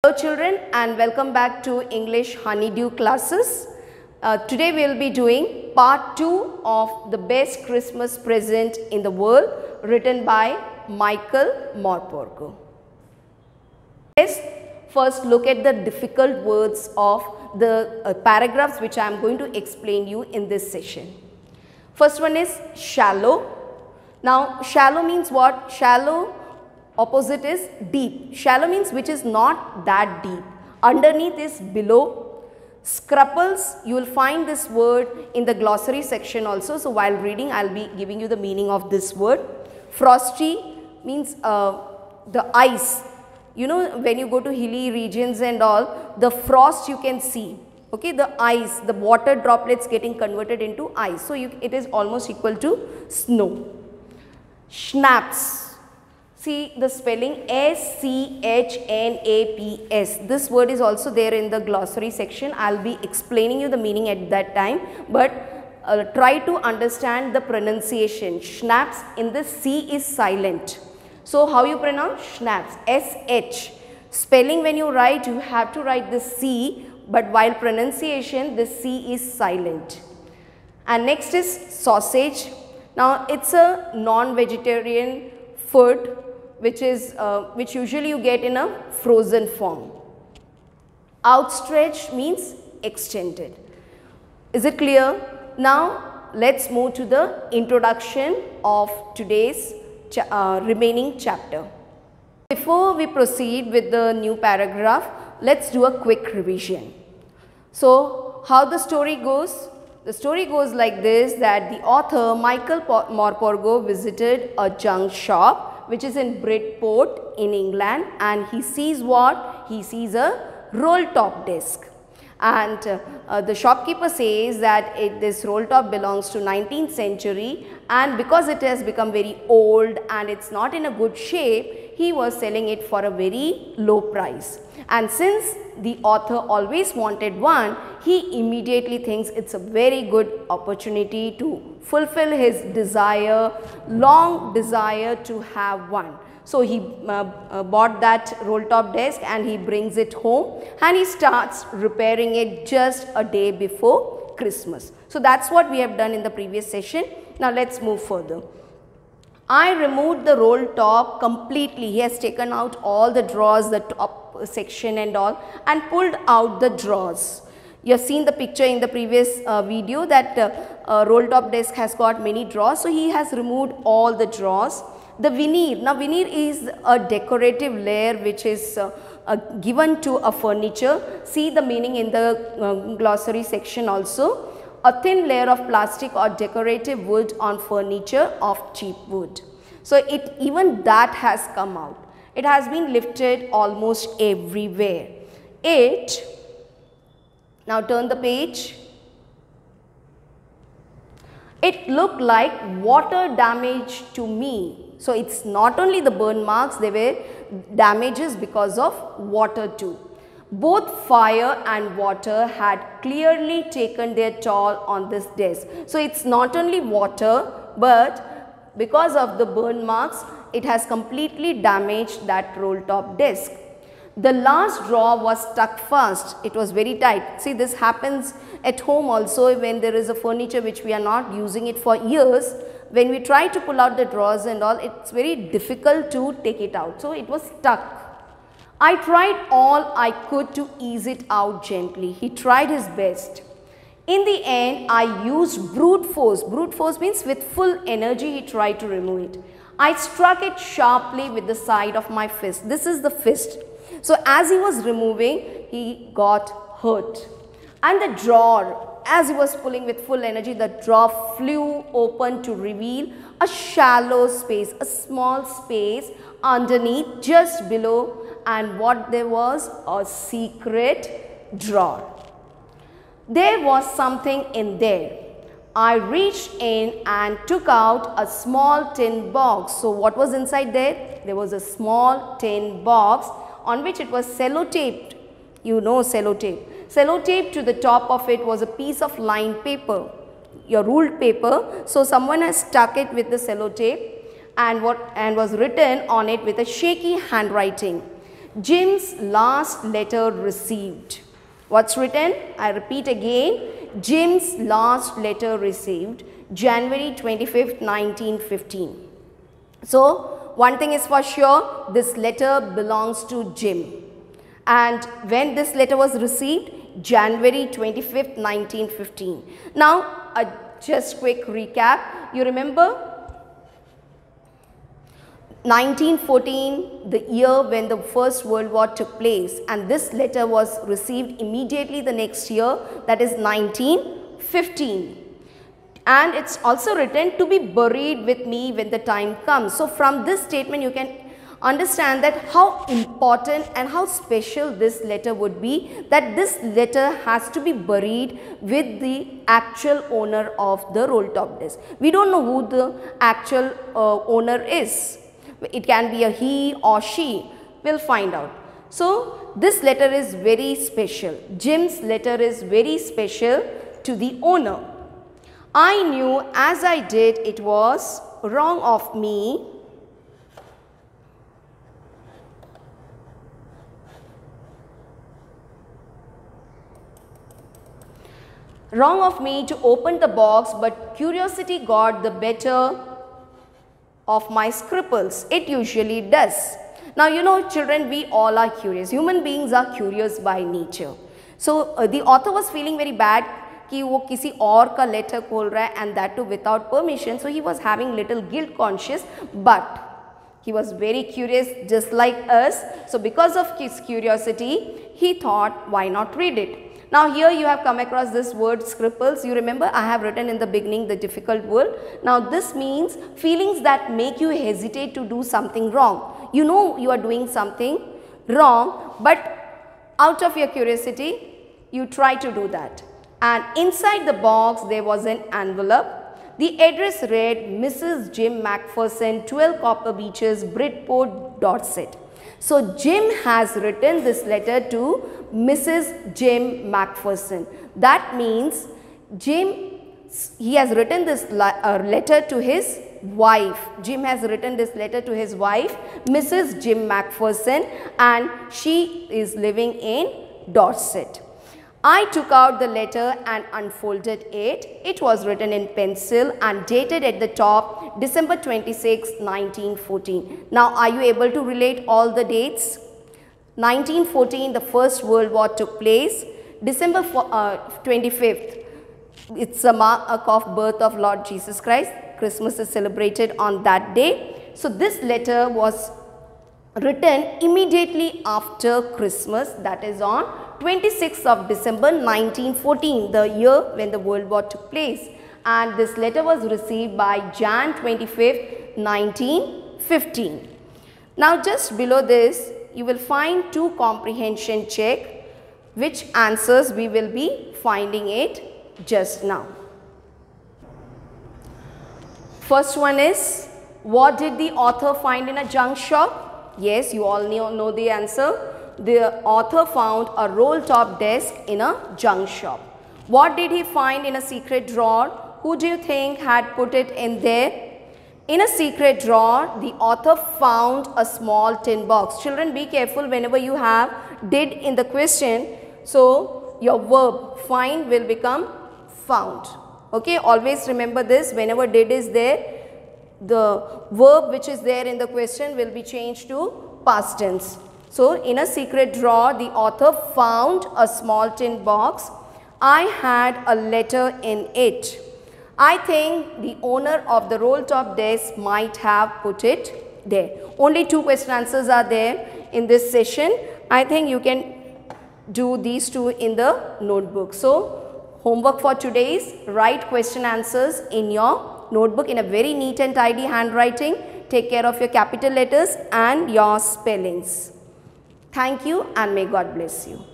Hello children, and welcome back to English Honeydew classes. Today we will be doing part 2 of The Best Christmas Present in the World, written by Michael Morpurgo. Let's first look at the difficult words of the paragraphs which I am going to explain you in this session. First one is shallow. Now shallow means what? Shallow opposite is deep. Shallow means which is not that deep. Underneath is below. Scruples, you will find this word in the glossary section also. So while reading, I will be giving you the meaning of this word. Frosty means the ice. You know, when you go to hilly regions and all, the frost you can see. Okay, the ice, the water droplets getting converted into ice. So it is almost equal to snow. Schnapps. See the spelling S-C-H-N-A-P-S. This word is also there in the glossary section. I will be explaining you the meaning at that time, but try to understand the pronunciation. Schnapps, in the C is silent. So how you pronounce? Schnapps, S-H. Spelling, when you write, you have to write the C, but while pronunciation the C is silent. And next is sausage. Now it's a non-vegetarian food which usually you get in a frozen form. Outstretched means extended. Is it clear? Now let's move to the introduction of today's remaining chapter. Before we proceed with the new paragraph, let's do a quick revision. So how the story goes? The story goes like this, that the author Michael Morpurgo visited a junk shop which is in Bridport in England, and he sees what? He sees a roll top desk, and the shopkeeper says that this roll top belongs to 19th century, and because it has become very old and it's not in a good shape, he was selling it for a very low price. And since the author always wanted one, he immediately thinks it's a very good opportunity to fulfill his desire, long desire to have one. So he bought that roll top desk and he brings it home and he starts repairing it just a day before Christmas. So that's what we have done in the previous session. Now let's move further. I removed the roll top completely. He has taken out all the drawers, the top section and all, and pulled out the drawers. You have seen the picture in the previous video that roll top desk has got many drawers. So he has removed all the drawers. The veneer. Now veneer is a decorative layer which is given to a furniture. See the meaning in the glossary section also. A thin layer of plastic or decorative wood on furniture of cheap wood. So even that has come out. It has been lifted almost everywhere. Now turn the page. It looked like water damage to me. So it's not only the burn marks, there were damages because of water too. Both fire and water had clearly taken their toll on this desk. So it's not only water, but because of the burn marks, it has completely damaged that roll top desk. The last drawer was stuck fast. It was very tight. See, this happens at home also when there is a furniture which we are not using it for years. When we try to pull out the drawers and all, it's very difficult to take it out. So it was stuck. I tried all I could to ease it out gently. He tried his best. In the end, I used brute force. Brute force means with full energy he tried to remove it. I struck it sharply with the side of my fist. This is the fist. So as he was removing, he got hurt. And the drawer, as he was pulling with full energy, the drawer flew open to reveal a shallow space, a small space underneath, just below, and what there was? A secret drawer. There was something in there. I reached in and took out a small tin box. So what was inside there? There was a small tin box on which it was sellotaped. You know sellotape. Sellotaped to the top of it was a piece of lined paper, your ruled paper. So someone has stuck it with the sellotape and was written on it with a shaky handwriting. Jim's last letter received. What's written? I repeat again. Jim's last letter received January 25th, 1915. So, one thing is for sure, this letter belongs to Jim. And when this letter was received? January 25th, 1915. Now, just quick recap. You remember 1914, the year when the First World War took place, and this letter was received immediately the next year, that is 1915. And it's also written to be buried with me when the time comes. So from this statement you can understand that how important and how special this letter would be, that this letter has to be buried with the actual owner of the roll top disc. We don't know who the actual owner is. It can be a he or she. We'll find out. So this letter is very special. Jim's letter is very special to the owner. I knew as I did it was wrong of me to open the box, but curiosity got the better of my scruples. It usually does. Now you know children, we all are curious. Human beings are curious by nature. So the author was feeling very bad कि वो किसी और का letter खोल रहा है, and that too without permission. So he was having little guilt conscious, but he was very curious just like us. So because of his curiosity, he thought, why not read it? Now here you have come across this word scruples. You remember I have written in the beginning the difficult word. Now this means feelings that make you hesitate to do something wrong. You know you are doing something wrong, but out of your curiosity you try to do that. And inside the box there was an envelope. The address read Mrs. Jim Macpherson, 12 Copper Beaches, Bridport, Dorset. So Jim has written this letter to Mrs. Jim Macpherson. That means he has written this letter to his wife. Jim has written this letter to his wife, Mrs. Jim Macpherson, and she is living in Dorset. I took out the letter and unfolded it. It was written in pencil and dated at the top December 26, 1914. Now, are you able to relate all the dates? 1914, the First World War took place. December 25th, it's a mark of birth of Lord Jesus Christ. Christmas is celebrated on that day. So, this letter was written immediately after Christmas, that is on 26th of December 1914, the year when the World War took place, and this letter was received by Jan 25th, 1915. Now just below this you will find two comprehension check, which answers we will be finding it just now. First one is, what did the author find in a junk shop? Yes, you all know the answer. The author found a roll top desk in a junk shop. What did he find in a secret drawer? Who do you think had put it in there? In a secret drawer, the author found a small tin box. Children, be careful whenever you have did in the question. So, your verb find will become found. Okay, always remember this. Whenever did is there, the verb which is there in the question will be changed to past tense. So, in a secret drawer, the author found a small tin box. I had a letter in it. I think the owner of the roll top desk might have put it there. Only two question answers are there in this session. I think you can do these two in the notebook. So, homework for today is write question answers in your notebook in a very neat and tidy handwriting. Take care of your capital letters and your spellings. Thank you and may God bless you.